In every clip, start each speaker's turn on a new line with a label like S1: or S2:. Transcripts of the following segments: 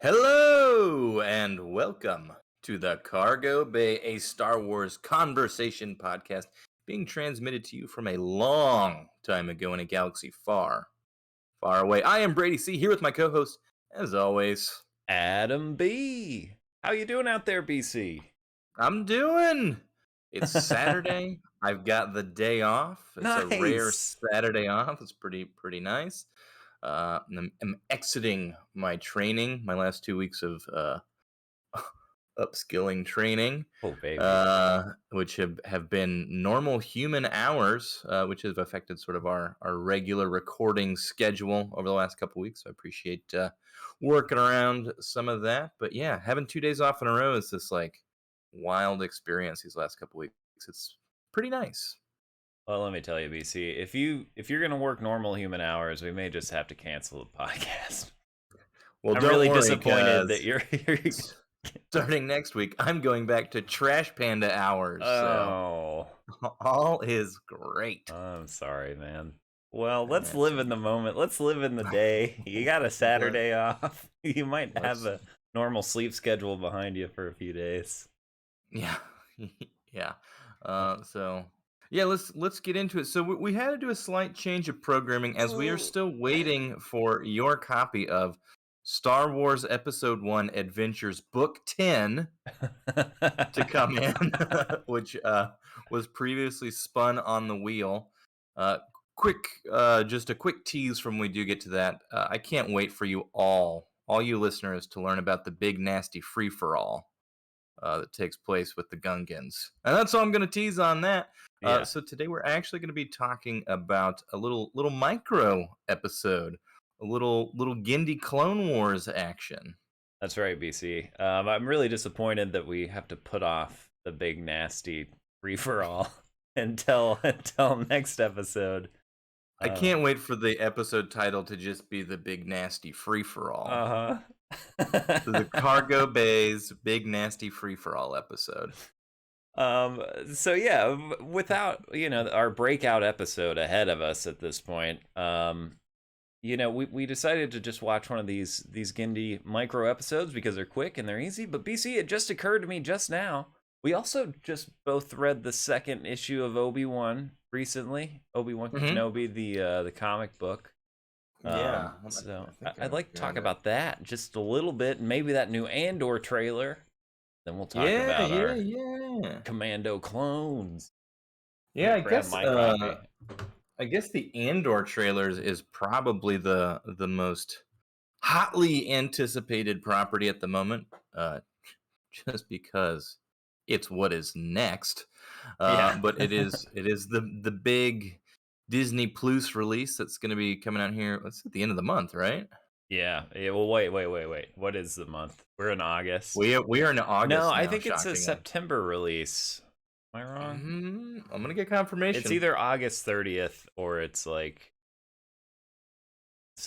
S1: Hello and welcome to the Cargo Bay, a Star Wars conversation podcast being transmitted to you from a long time ago in a galaxy far, far away. I am Brady C, here with my co-host, as always.
S2: Adam B. How you doing out there, BC?
S1: I'm doing. It's Saturday. I've got the day off. It's a rare
S2: Nice.
S1: Saturday off. It's pretty nice. I'm exiting my training, my last 2 weeks of upskilling training,
S2: Oh, baby.
S1: which have been normal human hours, which have affected sort of our regular recording schedule over the last couple weeks. So I appreciate working around some of that. But yeah, having 2 days off in a row is this like wild experience these last couple weeks. It's pretty nice.
S2: Well, let me tell you, BC, if you're gonna work normal human hours, we may just have to cancel the podcast.
S1: Well,
S2: I'm
S1: don't
S2: really
S1: worry,
S2: disappointed that
S1: because
S2: you're
S1: starting next week, I'm going back to Trash Panda hours. So
S2: Oh,
S1: all is great.
S2: I'm sorry, man. Well, let's
S1: That's
S2: live in the moment. Let's live in the day. You got a
S1: Let,
S2: Saturday off. You might have
S1: let's
S2: a normal sleep schedule behind you for a few days.
S1: Yeah, yeah. So yeah, let's get into it. So we had to do a slight change of programming as we are
S2: Oh.
S1: still waiting for your copy of Star Wars Episode One: Adventures Book 10 to come in, which was previously spun on the wheel. Uh, quick, just a quick tease from when we do get to that. I can't wait for you all you listeners, to learn about the big nasty free for all that takes place with the Gungans. And that's all I'm going to tease on that.
S2: Yeah.
S1: So today we're actually going to be talking about a little micro episode, a little Gindie Clone Wars action.
S2: That's right, BC. I'm really disappointed that we have to put off the big nasty free for all until next episode.
S1: I can't wait for the episode title to just be the big nasty free for all.
S2: Uh
S1: The
S2: huh.
S1: Cargo Bay's big nasty free for all episode.
S2: So yeah, without our breakout episode ahead of us at this point, we decided to just watch one of these Gindie micro episodes because they're quick and they're easy. But BC, it just occurred to me just now. We also just both read the second issue of Obi-Wan recently. Obi-Wan
S1: Mm-hmm.
S2: Kenobi, the comic book.
S1: Yeah,
S2: So
S1: I think
S2: I'd
S1: I
S2: like to talk
S1: got it.
S2: about that just a little bit, maybe that new Andor trailer. Then we'll talk
S1: Yeah,
S2: about
S1: yeah,
S2: our
S1: yeah.
S2: Commando clones. Let
S1: Yeah,
S2: me grab my copy.
S1: I guess the Andor trailers is probably the most hotly anticipated property at the moment, just because it's what is next.
S2: Yeah.
S1: But it is the big Disney Plus release that's going to be coming out here. It's at the end of the month, right?
S2: Yeah. Yeah. Well, wait. What is the month? We're in August.
S1: We are in
S2: No,
S1: August
S2: I
S1: now,
S2: think it's a
S1: shockingly.
S2: September release. Am I wrong?
S1: I'm gonna get
S2: It's
S1: confirmation.
S2: either August 30th or it's like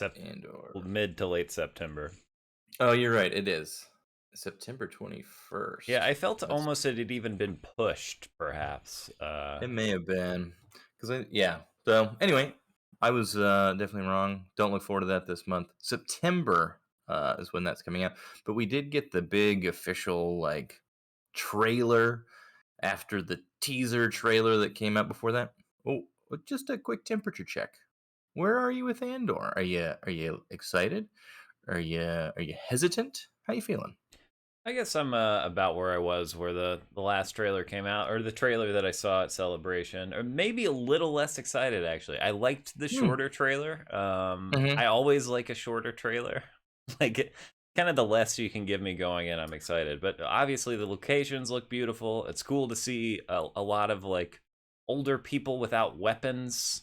S1: Andor.
S2: mid to late September.
S1: Oh, you're right. It is September
S2: Yeah,
S1: 21st.
S2: I felt
S1: That's
S2: almost it had even been pushed, perhaps.
S1: It may have been because yeah. So anyway, I was definitely wrong. Don't look forward to that this month. September is when that's coming out. But we did get the big official like trailer after the teaser trailer that came out before that. Oh, just a quick temperature check. Where are you with Andor? Are you excited? Are you hesitant? How you feeling?
S2: I guess I'm about where I was where the last trailer came out, or the trailer that I saw at Celebration, or maybe a little less excited actually. I liked the
S1: Hmm.
S2: shorter trailer. I
S1: Mm-hmm.
S2: always like a shorter trailer, like kind of the less you can give me going in, I'm excited. But obviously the locations look beautiful. It's cool to see a lot of like older people without weapons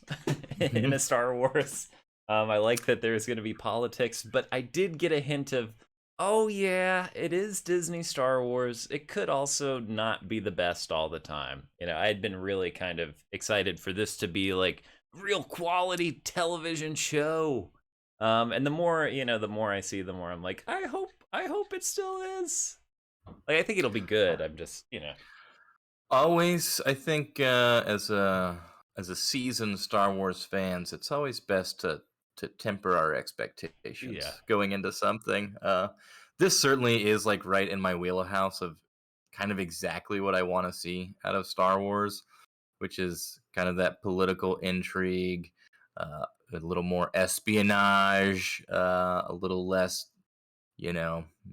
S2: in
S1: Mm-hmm.
S2: a Star Wars. I like that there's going to be politics, but I did get a hint of, oh yeah, it is Disney Star Wars. It could also not be the best all the time. I had been really kind of excited for this to be like real quality television show. And the more I see, the more I'm like, I hope it still is. Like I think it'll be good. I'm just.
S1: Always, I think, as a seasoned Star Wars fans, it's always best to temper our
S2: Yeah.
S1: expectations going into something. this certainly is like right in my wheelhouse of kind of exactly what I want to see out of Star Wars, which is kind of that political intrigue, a little more espionage, a little less,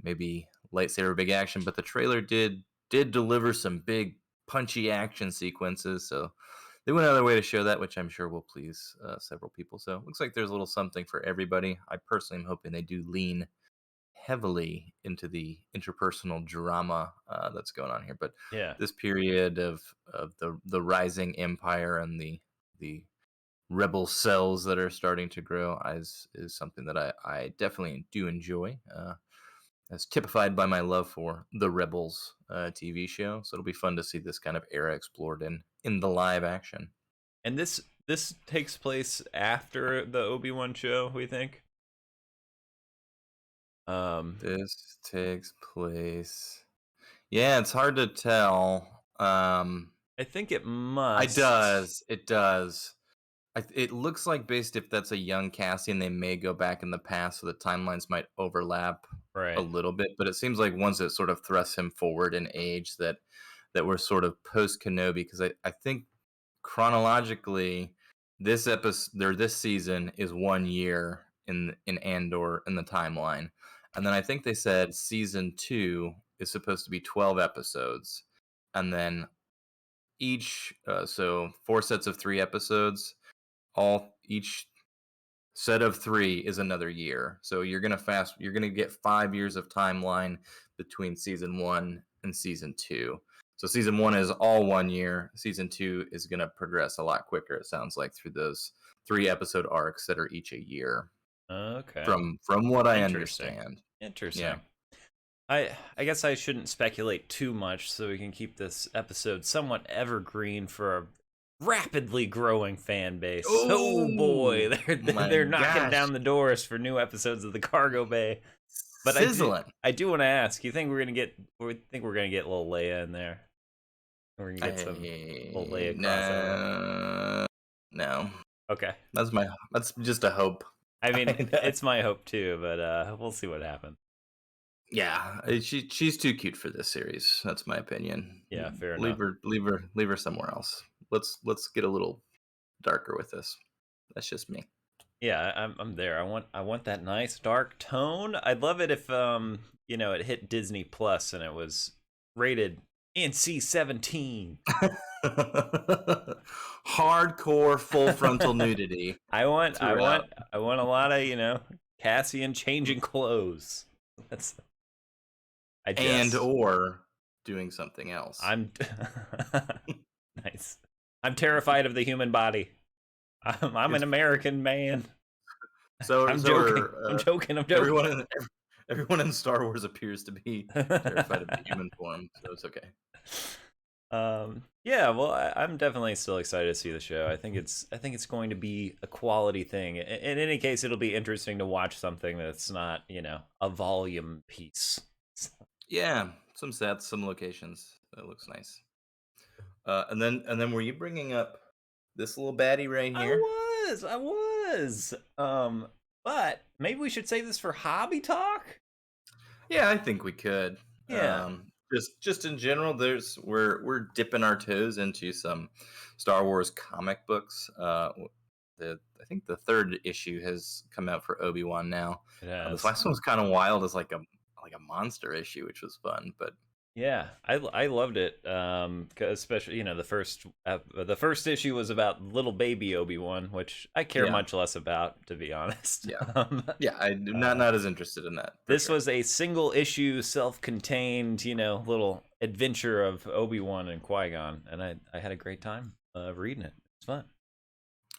S1: maybe lightsaber big action. But the trailer did deliver some big punchy action sequences, so they went out of their way to show that, which I'm sure will please several people. So it looks like there's a little something for everybody. I personally am hoping they do lean heavily into the interpersonal drama that's going on here. But
S2: Yeah.
S1: this period of the rising empire and the rebel cells that are starting to grow is something that I definitely do enjoy. As typified by my love for the Rebels TV show, so it'll be fun to see this kind of era explored in the live action.
S2: And this takes place after the Obi-Wan show, we think.
S1: This takes place. Yeah, it's hard to tell.
S2: I think it
S1: It
S2: must.
S1: does. It does. It looks like based if that's a young Cassian, they may go back in the past, so the timelines might overlap a
S2: Right.
S1: little bit. But it seems like once it sort of thrusts him forward in age, that we're sort of post Kenobi, because I think chronologically this episode or this season is 1 year in Andor in the timeline, and then I think they said season 2 is supposed to be 12 episodes, and then each so 4 sets of 3 episodes, all each set of 3 is another year. So you're gonna get 5 years of timeline between season 1 and season 2. So season 1 is all 1 year. Season 2 is gonna progress a lot quicker, it sounds like, through those 3 episode arcs that are each a year.
S2: Okay.
S1: From what I
S2: Interesting.
S1: understand. Yeah.
S2: Interesting. I guess I shouldn't speculate too much so we can keep this episode somewhat evergreen for a rapidly growing fan base. Oh boy,
S1: Oh my
S2: they're knocking
S1: gosh.
S2: down the doors for new episodes of the Cargo Bay. But
S1: Sizzling.
S2: I do want to ask, you think we're gonna get little Leia in there? We're gonna get some little Leia crossover.
S1: No.
S2: Okay.
S1: That's just a hope.
S2: I mean, it's my hope too, but we'll see what happens.
S1: Yeah, she's too cute for this series. That's my opinion.
S2: Yeah, fair
S1: Leave
S2: enough.
S1: her, leave her somewhere else. Let's get a little darker with this. That's just me.
S2: Yeah, I'm there. I want that nice dark tone. I'd love it if it hit Disney Plus and it was rated NC-17.
S1: Hardcore full frontal nudity.
S2: I want
S1: throughout.
S2: a lot of, Cassian changing clothes. That's
S1: And or doing something else.
S2: I'm nice. I'm terrified of the human body. I'm an American man. I'm joking. I'm joking.
S1: Everyone in Star Wars appears to be terrified of the human form, so it's okay.
S2: Yeah, well, I'm definitely still excited to see the show. I think it's going to be a quality thing. In any case, it'll be interesting to watch something that's not, a volume piece.
S1: Yeah, some sets, some locations. That looks nice. And then were you bringing up this little baddie right here?
S2: I was. But maybe we should save this for hobby talk.
S1: Yeah, I think we could.
S2: Yeah.
S1: Just in general, we're dipping our toes into some Star Wars comic books. I think the third issue has come out for Obi-Wan now. This last one was kind of wild as like a monster issue, which was fun. But
S2: yeah, I loved it. Especially the first issue was about little baby Obi-Wan, which I care much less about, to be honest.
S1: Yeah, I'm not as interested in that.
S2: This was a single issue, self-contained, little adventure of Obi-Wan and Qui-Gon, and I had a great time reading it. It's fun.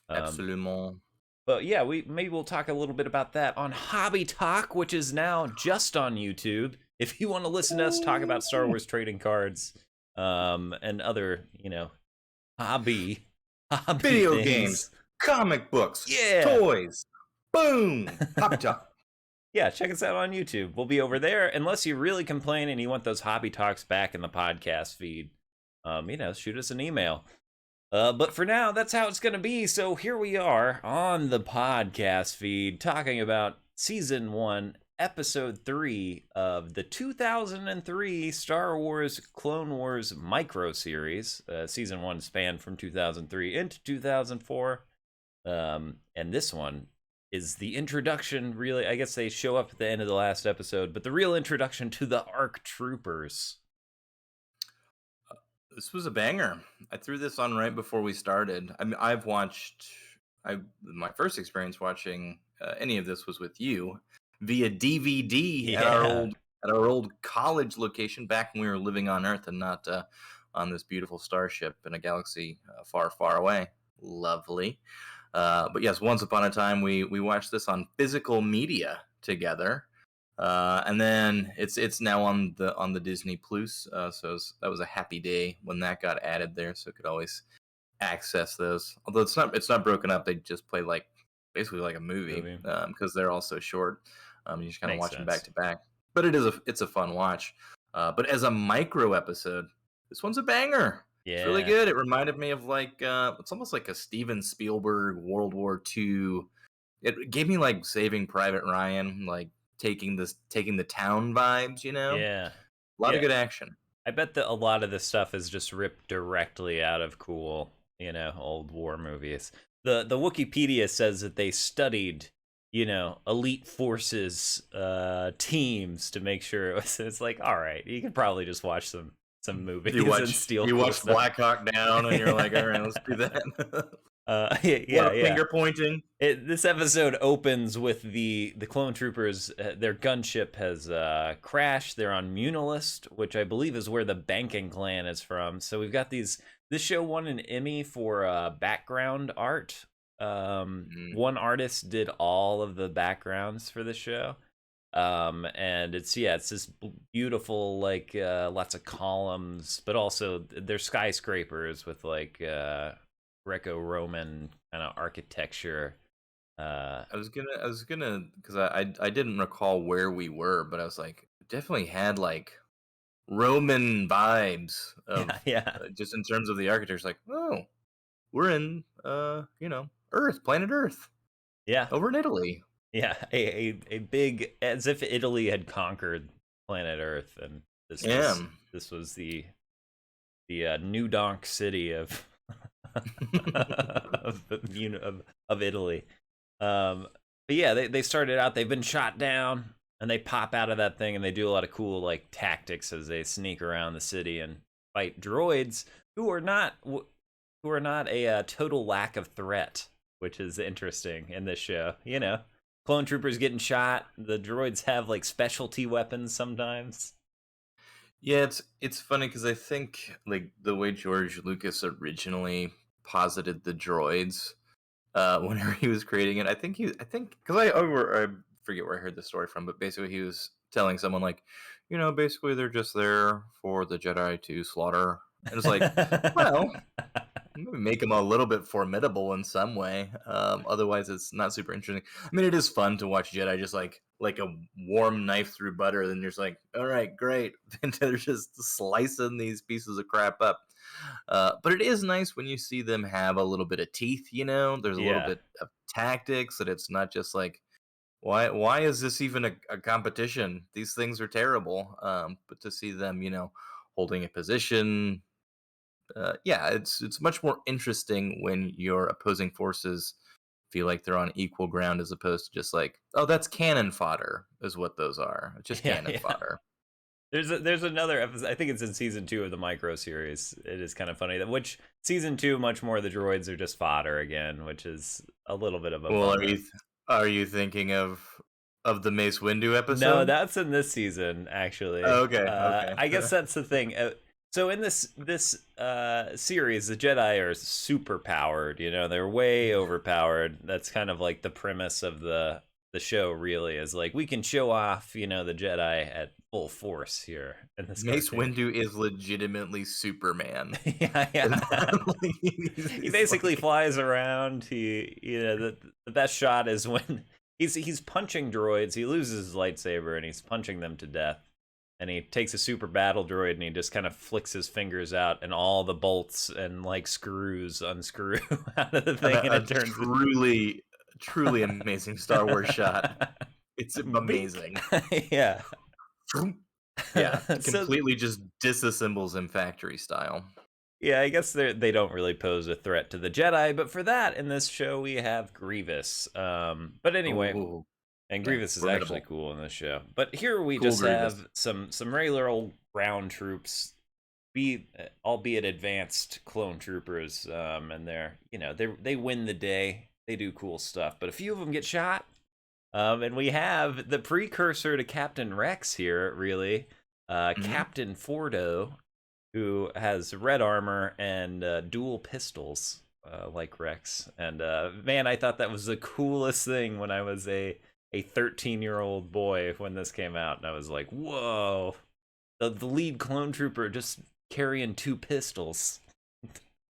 S1: Absolument.
S2: But yeah, we'll talk a little bit about that on Hobby Talk, which is now just on YouTube. If you want to listen to us talk about Star Wars trading cards, and other, hobby
S1: video
S2: things.
S1: games, comic books,
S2: yeah,
S1: toys, boom, Hobby Talk.
S2: Yeah, check us out on YouTube. We'll be over there, unless you really complain and you want those Hobby Talks back in the podcast feed. Shoot us an email. But for now, that's how it's going to be. So here we are on the podcast feed talking about Season 1, episode 3 of the 2003 Star Wars Clone Wars micro series. Season 1 spanned from 2003 into 2004. And this one is the introduction, really. I guess they show up at the end of the last episode, but the real introduction to the ARC Troopers.
S1: This was a banger. I threw this on right before we started. I mean, my first experience watching any of this was with you via DVD at
S2: Yeah.
S1: our old college location back when we were living on Earth and not on this beautiful starship in a galaxy far, far away. Lovely. But yes, once upon a time we watched this on physical media together. And then it's now on the Disney Plus, that was a happy day when that got added there, so I could always access those. Although it's not broken up; they just play like basically like a movie because they're all so short. You just kind of watch them back to back. But it's a fun watch. But as a micro episode, this one's a banger.
S2: Yeah.
S1: It's really good. It reminded me of like it's almost like a Steven Spielberg World War II. It gave me like Saving Private Ryan, like taking the town vibes,
S2: Yeah.
S1: A lot of good action.
S2: I bet that a lot of this stuff is just ripped directly out of cool, old war movies. The Wikipedia says that they studied, elite forces teams to make sure it's like, all right, you could probably just watch some movies and steal.
S1: You watch Black Hawk Down, and you're like, all right, let's do that.
S2: Yeah.
S1: Finger pointing.
S2: This episode opens with the clone troopers. Their gunship has crashed. They're on Munnalist, which I believe is where the banking clan is from. So we've got these. This show won an Emmy for background art. One artist did all of the backgrounds for the show. And it's this beautiful, like lots of columns, but also they're skyscrapers with like Greco-Roman kind of architecture.
S1: I was gonna because I didn't recall where we were, but I was like, definitely had like Roman vibes of just in terms of the architecture. Like, oh, we're in Earth, planet Earth, over in Italy.
S2: Yeah, a big, as if Italy had conquered planet Earth, and this was the New Donk City of of Italy. But yeah, they started out. They've been shot down, and they pop out of that thing, and they do a lot of cool like tactics as they sneak around the city and fight droids who are not a total lack of threat, which is interesting in this show. Clone troopers getting shot. The droids have like specialty weapons sometimes.
S1: Yeah, it's funny because I think like the way George Lucas originally posited the droids, whenever he was creating it, I think because I forget where I heard the story from, but basically he was telling someone like, basically they're just there for the Jedi to slaughter, and it's like, well, maybe make them a little bit formidable in some way. Otherwise, it's not super interesting. I mean, it is fun to watch Jedi just like a warm knife through butter. Then you're just like, all right, great. And they're just slicing these pieces of crap up. But it is nice when you see them have a little bit of teeth. There's a little bit of tactics. That it's not just like, why is this even a competition? These things are terrible. But to see them, holding a position. It's much more interesting when your opposing forces feel like they're on equal ground as opposed to just like, oh, that's cannon fodder is what those are. It's just cannon fodder.
S2: There's another episode. I think it's in season 2 of the micro series. It is kind of funny which season 2, much more the droids are just fodder again, which is a little bit of a.
S1: Well, are you thinking of the Mace Windu episode?
S2: No, that's in this season actually.
S1: Oh, okay. Okay.
S2: I guess that's the thing. So in this series, the Jedi are super powered. They're way overpowered. That's kind of like the premise of the show. Really, is like we can show off, the Jedi at full force here. In this
S1: Mace Windu is legitimately Superman.
S2: Yeah. He basically flies around. The best shot is when he's punching droids. He loses his lightsaber and he's punching them to death. And he takes a super battle droid and he just kind of flicks his fingers out, and all the bolts and like screws unscrew out of the thing, and it turns
S1: truly amazing Star Wars shot. It's
S2: Bink.
S1: amazing.
S2: Yeah.
S1: Yeah,
S2: So
S1: completely just disassembles him factory style.
S2: yeah, I guess they don't really pose a threat to the Jedi, but for that in this show we have Grievous. But anyway,
S1: Ooh,
S2: and
S1: yeah,
S2: Grievous is actually
S1: formidable.
S2: cool in this show. But here we
S1: Cool
S2: just
S1: Grievous.
S2: have some regular old ground troops, be albeit advanced clone troopers, and they win the day. They do cool stuff, but a few of them get shot. And we have the precursor to Captain Rex here, really,
S1: Mhm.
S2: Captain Fordo, who has red armor and dual pistols, like Rex. And man, I thought that was the coolest thing when I was a 13-year-old boy when this came out, and I was like, whoa, the lead clone trooper just carrying two pistols.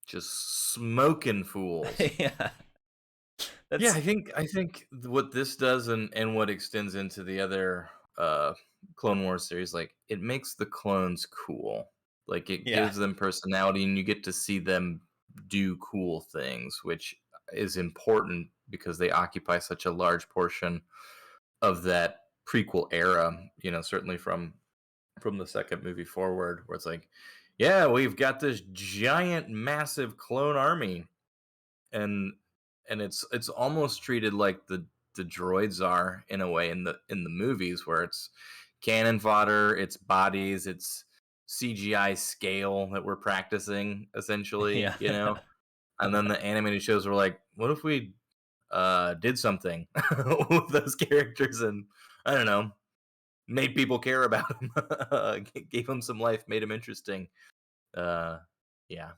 S1: Just smoking fools.
S2: Yeah,
S1: Yeah,
S2: that's
S1: I think what this does and what extends into the other uh Clone Wars series, like it makes the clones cool. Like it
S2: yeah,
S1: gives them personality and you get to see them do cool things, which is important because they occupy such a large portion of that prequel era, certainly from the second movie forward, where it's like, yeah, we've got this giant massive clone army, and it's almost treated like the droids are in a way in the movies, where it's cannon fodder, it's bodies, it's CGI scale that we're practicing essentially,
S2: yeah.
S1: and then the animated shows were like, what if we did something with those characters, and I don't know, made people care about him, gave him some life, made him interesting. uh yeah.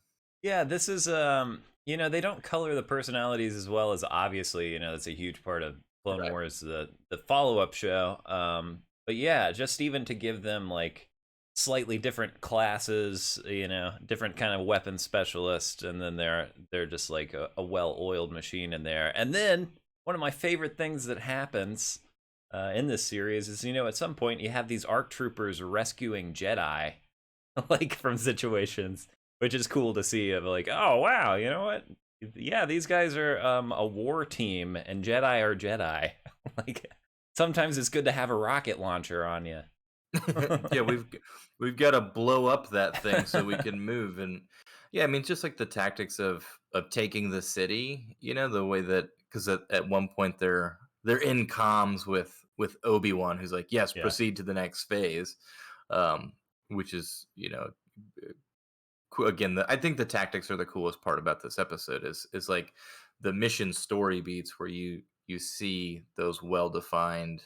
S2: Yeah, this is they don't color the personalities as well as, obviously, that's a huge part of Clone
S1: Right.
S2: Wars, the follow-up show. But yeah, just even to give them like slightly different classes, different kind of weapon specialist, and then they're just like a well-oiled machine in there. And then one of my favorite things that happens in this series is, at some point you have these ARC troopers rescuing Jedi like from situations, which is cool to see. Of like, oh wow, you know what? Yeah, these guys are a war team, and Jedi are Jedi. Like sometimes it's good to have a rocket launcher on you.
S1: Yeah, we've got to blow up that thing so we can move. And yeah, I mean, just like the tactics of taking the city, the way that, because at one point they're in comms with Obi-Wan, who's like, yes,
S2: Yeah,
S1: proceed to the next phase, um which is, again, I think the tactics are the coolest part about this episode, is like the mission story beats, where you see those well defined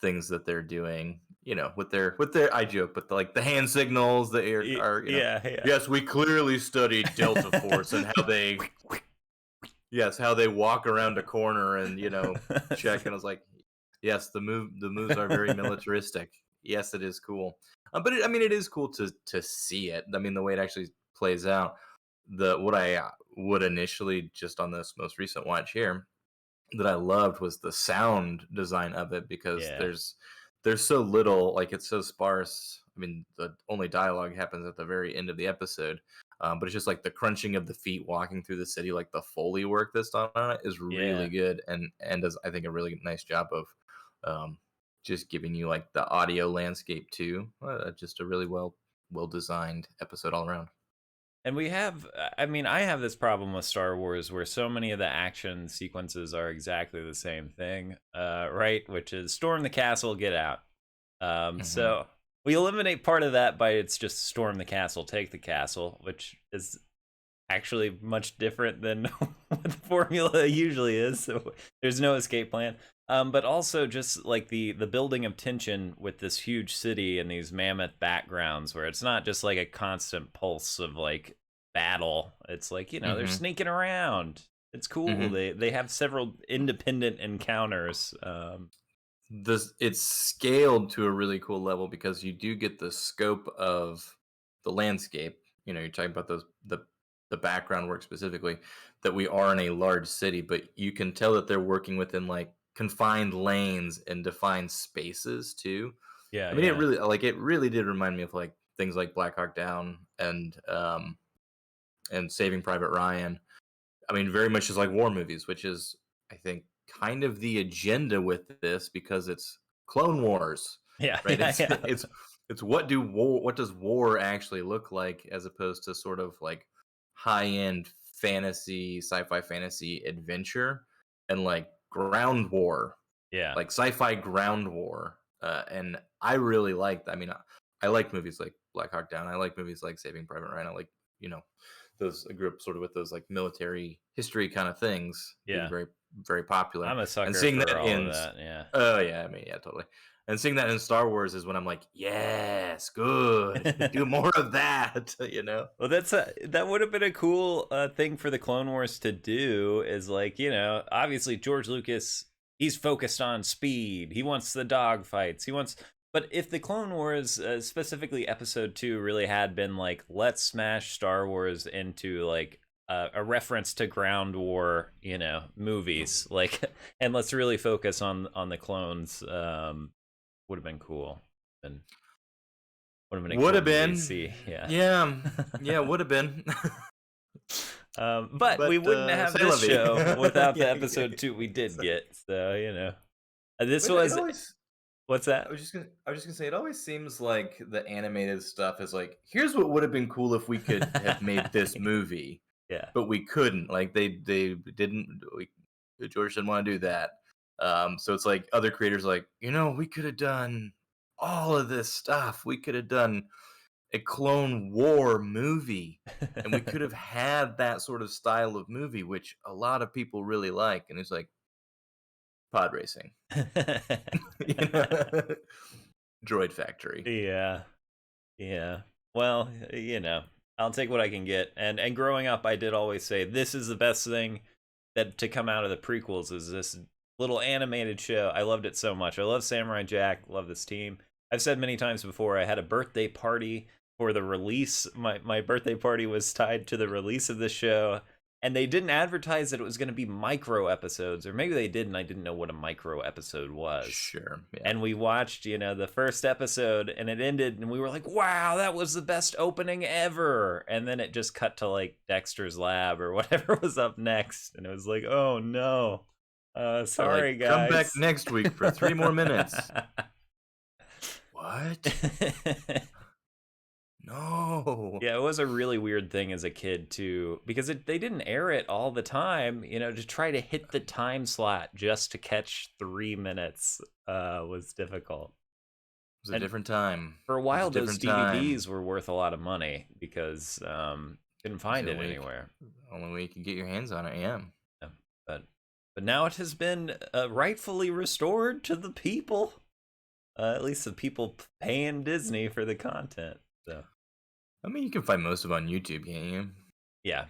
S1: things that they're doing, with their, I joke, but like the hand signals, the air are,
S2: yeah, yeah.
S1: yes, we clearly studied Delta Force and how they, yes, how they walk around a corner and, check. And I was like, yes, the moves are very militaristic. Yes, it is cool. But I mean, it is cool to see it. I mean, the way it actually plays out. The What I would initially, just on this most recent watch here, that I loved was the sound design of it, because
S2: Yeah,
S1: there's so little, like it's so sparse. I mean, the only dialogue happens at the very end of the episode, but it's just like the crunching of the feet walking through the city, like the Foley work that's done on it is
S2: yeah.
S1: really good, and does, I think, a really nice job of um, just giving you like the audio landscape too. Just a really well designed episode all around.
S2: And we have, I mean, I have this problem with Star Wars where so many of the action sequences are exactly the same thing, right? Which is storm the castle, get out.
S1: Hmm.
S2: So we eliminate part of that by it's just storm the castle, take the castle, which is actually much different than what the formula usually is. So there's no escape plan. But also just like the building of tension with this huge city and these mammoth backgrounds, where it's not just like a constant pulse of like battle. It's like, they're
S1: Hmm.
S2: sneaking around. It's cool.
S1: Hmm.
S2: They have several independent encounters.
S1: This It's scaled to a really cool level, because you do get the scope of the landscape. You're talking about the background work specifically, that we are in a large city, but you can tell that they're working within like confined lanes and defined spaces too.
S2: Yeah,
S1: I mean,
S2: yeah,
S1: it really did remind me of like things like Black Hawk Down and Saving Private Ryan. I mean, very much just like war movies, which is, I think, kind of the agenda with this because it's Clone Wars,
S2: Yeah,
S1: right?
S2: yeah,
S1: It's
S2: yeah.
S1: it's what does war actually look like as opposed to sort of like high end fantasy, sci-fi fantasy adventure and like ground war,
S2: Yeah.
S1: like sci-fi ground war. And I really liked. I mean, I like movies like Black Hawk Down. I like movies like Saving Private Ryan. I like you know those. I grew up sort of with those like military history kind of things being
S2: Yeah.
S1: very popular.
S2: I'm a
S1: And
S2: sucker
S1: seeing
S2: for
S1: that
S2: all of
S1: in
S2: that. Yeah.
S1: oh yeah, I mean yeah, totally. And seeing that in Star Wars is when I'm like, yes, good, do more of that. You know.
S2: Well, that would have been a cool thing for the Clone Wars to do. Is like, obviously George Lucas, he's focused on speed. He wants the dog fights. But if the Clone Wars, specifically Episode 2, really had been like, let's smash Star Wars into like a reference to ground war, movies, like, and let's really focus on the clones, would have been cool. And would have been a
S1: Would
S2: cool
S1: have
S2: movie to
S1: been,
S2: see. Yeah.
S1: yeah, yeah, would have been.
S2: But we
S1: But
S2: wouldn't have
S1: say la
S2: this
S1: vie.
S2: show without the
S1: Yeah,
S2: episode 2 we did get. So, this
S1: it
S2: was,
S1: always.
S2: what's that?
S1: I was just gonna say, it always seems like the animated stuff is like, here's what would have been cool if we could have made this movie,
S2: Yeah.
S1: but we couldn't. Like they didn't. George didn't want to do that. So it's like other creators like, we could have done all of this stuff. We could have done a Clone War movie, and we could have had that sort of style of movie, which a lot of people really like. And it's like pod racing, you know? Droid Factory.
S2: Yeah. Yeah. Well, I'll take what I can get. And growing up, I did always say this is the best thing that to come out of the prequels is this little animated show. I loved it so much. I love Samurai Jack. Love this team. I've said many times before, I had a birthday party for the release. My birthday party was tied to the release of the show, and they didn't advertise that it was going to be micro episodes, or maybe they did, and I didn't know what a micro episode was.
S1: Sure. Yeah.
S2: And we watched, the first episode, and it ended, and we were like, wow, that was the best opening ever. And then it just cut to like Dexter's Lab or whatever was up next. And it was like, oh no. Sorry,
S1: like,
S2: guys.
S1: come back next week for 3 more minutes. What? No.
S2: Yeah, it was a really weird thing as a kid too, because they didn't air it all the time. To try to hit the time slot just to catch 3 minutes was difficult.
S1: It was a different time.
S2: For a while, those DVDs
S1: time.
S2: were worth a lot of money because couldn't find it anywhere.
S1: Only way you could get your hands on it, yeah.
S2: But now it has been rightfully restored to the people. At least the people paying Disney for the content. So,
S1: I mean, you can find most of it on YouTube, can't you?
S2: Yeah.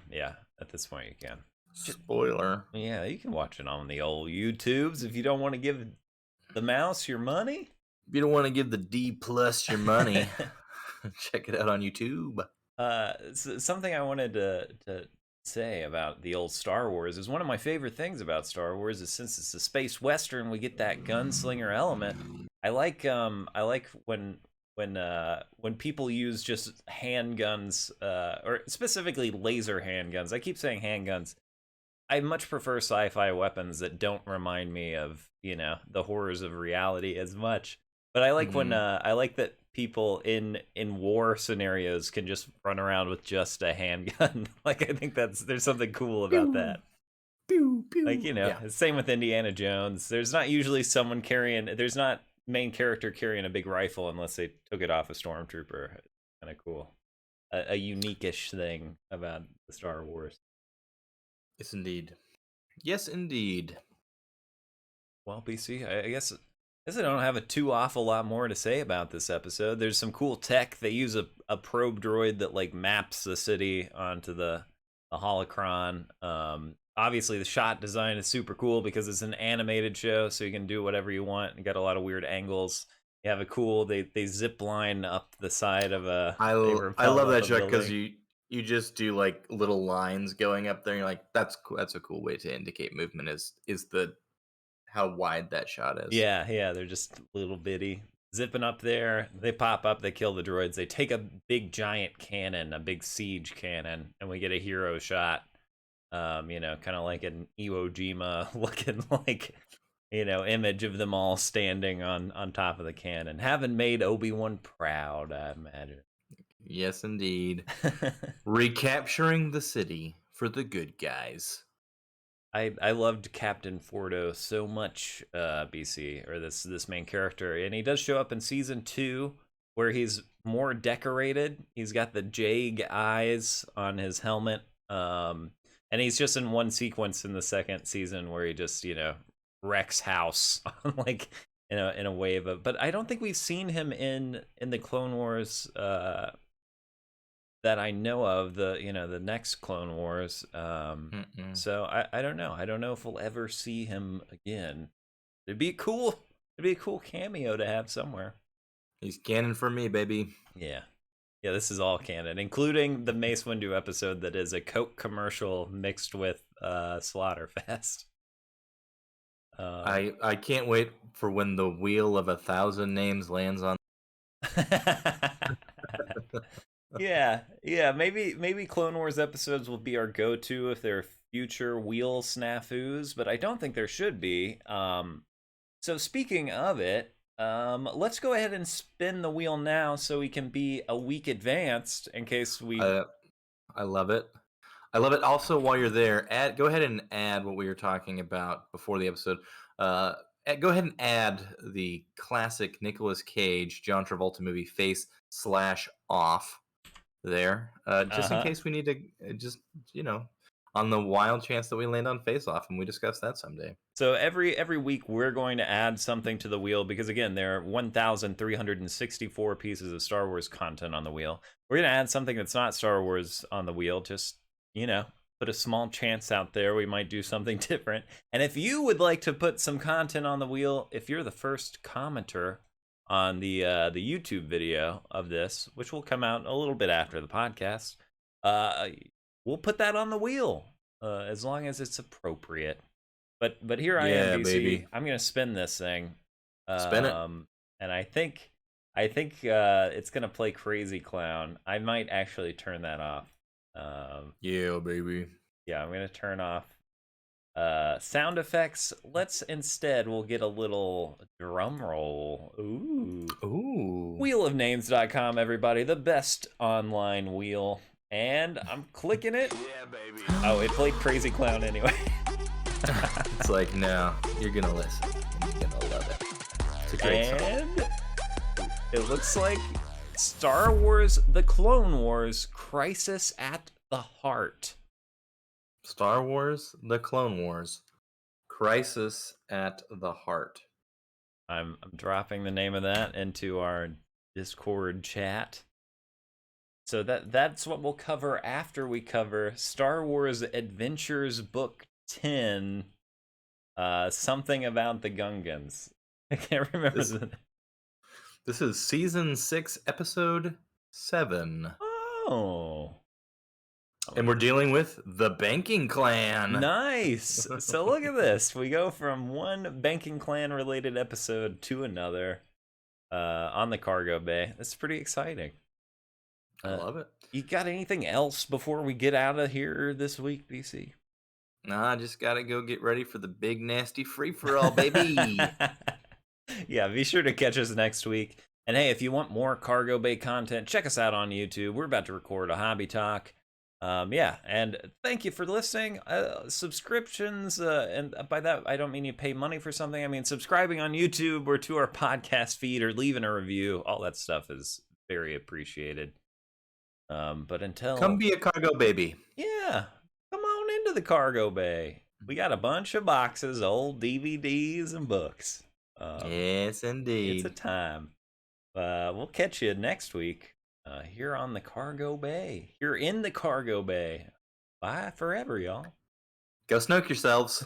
S2: At this point, you can.
S1: Spoiler.
S2: Yeah, you can watch it on the old YouTubes if you don't want to give the mouse your money.
S1: If you don't want to give the D+ your money, check it out on YouTube.
S2: Something I wanted to say about the old Star Wars is one of my favorite things about Star Wars is since it's a space western, we get that gunslinger element. I like when people use just handguns, or specifically laser handguns. I keep saying handguns. I much prefer sci-fi weapons that don't remind me of the horrors of reality as much. But I like when I like that people in war scenarios can just run around with just a handgun. Like I think there's something cool about that.
S1: Pew, pew.
S2: Like same with Indiana Jones. There's not usually someone there's not main character carrying a big rifle unless they took it off a stormtrooper. Kind of cool. A unique-ish thing about the Star Wars.
S1: Yes, indeed. Yes, indeed.
S2: Well, BC, I guess I don't have a too awful lot more to say about this episode. There's some cool tech. They use a probe droid that like maps the city onto the holocron. Obviously, the shot design is super cool because it's an animated show, so you can do whatever you want. You got a lot of weird angles. You have a cool. They zip line up the side of a.
S1: I love that shot because you just do like little lines going up there. And you're like, that's cool. That's a cool way to indicate movement. Is the how wide that shot is.
S2: Yeah, they're just little bitty zipping up there. They pop up, they kill the droids. They take a big giant cannon, a big siege cannon, and we get a hero shot. Kind of like an Iwo Jima looking like, image of them all standing on top of the cannon, having made Obi-Wan proud, I imagine.
S1: Yes, indeed. Recapturing the city for the good guys.
S2: I loved Captain Fordo so much, BC, or this main character, and he does show up in season 2 where he's more decorated. He's got the Jag eyes on his helmet, and he's just in one sequence in the second season where he just wrecks house on like in a wave of. But I don't think we've seen him in the Clone Wars that I know of, the next Clone Wars. So I don't know. I don't know if we'll ever see him again. It'd be cool. It'd be a cool cameo to have somewhere.
S1: He's canon for me, baby.
S2: Yeah. Yeah, this is all canon, including the Mace Windu episode that is a Coke commercial mixed with Slaughterfest.
S1: I can't wait for when the wheel of 1,000 names lands on.
S2: Yeah, maybe Clone Wars episodes will be our go-to if there are future wheel snafus, but I don't think there should be. So speaking of it, let's go ahead and spin the wheel now so we can be a week advanced in case we.
S1: I love it. I love it. Also, while you're there, go ahead and add what we were talking about before the episode. Go ahead and add the classic Nicolas Cage, John Travolta movie Face/Off there, just in case we need to just on the wild chance that we land on Face Off, and we discuss that someday.
S2: So every week we're going to add something to the wheel because again there are 1,364 pieces of Star Wars content on the wheel. We're going to add something that's not Star Wars on the wheel, just put a small chance out there we might do something different. And if you would like to put some content on the wheel, if you're the first commenter on the YouTube video of this, which will come out a little bit after the podcast, we'll put that on the whell as long as it's appropriate. But here I am, BC. Baby. I'm gonna spin this thing.
S1: Spin it.
S2: And I think it's gonna play Crazy Clown. I might actually turn that off.
S1: Yeah, baby.
S2: Yeah, I'm gonna turn off sound effects. We'll get a little drum roll. Ooh. Wheelofnames.com, everybody. The best online wheel. And I'm clicking it.
S1: Yeah, baby.
S2: Oh, it played Crazy Clown anyway.
S1: It's like, no, you're gonna listen. You're gonna love it. It's a great song.
S2: It looks like Star Wars The Clone Wars Crisis at the Heart.
S1: Star Wars The Clone Wars Crisis at the Heart.
S2: I'm dropping the name of that into our Discord chat. So that's what we'll cover after we cover Star Wars Adventures Book 10. Something about the Gungans. I can't remember.
S1: This is season 6, episode 7.
S2: Oh.
S1: And we're dealing with the banking clan.
S2: Nice. So look at this. We go from one banking clan related episode to another on the cargo bay. That's pretty exciting.
S1: I love it.
S2: You got anything else before we get out of here this week, BC?
S1: Nah, I just gotta go get ready for the big nasty free-for-all, baby.
S2: Yeah, be sure to catch us next week. And hey, if you want more Cargo Bay content, check us out on YouTube. We're about to record a hobby talk. Yeah, and thank you for listening. Subscriptions, and by that I don't mean you pay money for something. I mean subscribing on YouTube or to our podcast feed or leaving a review. All that stuff is very appreciated. But until
S1: come be a cargo baby.
S2: Yeah, come on into the Cargo Bay. We got a bunch of boxes, old DVDs and books.
S1: Yes, indeed.
S2: It's a time. We'll catch you next week. Here on the Cargo Bay. You're in the Cargo Bay. Bye forever, y'all.
S1: Go snoke yourselves.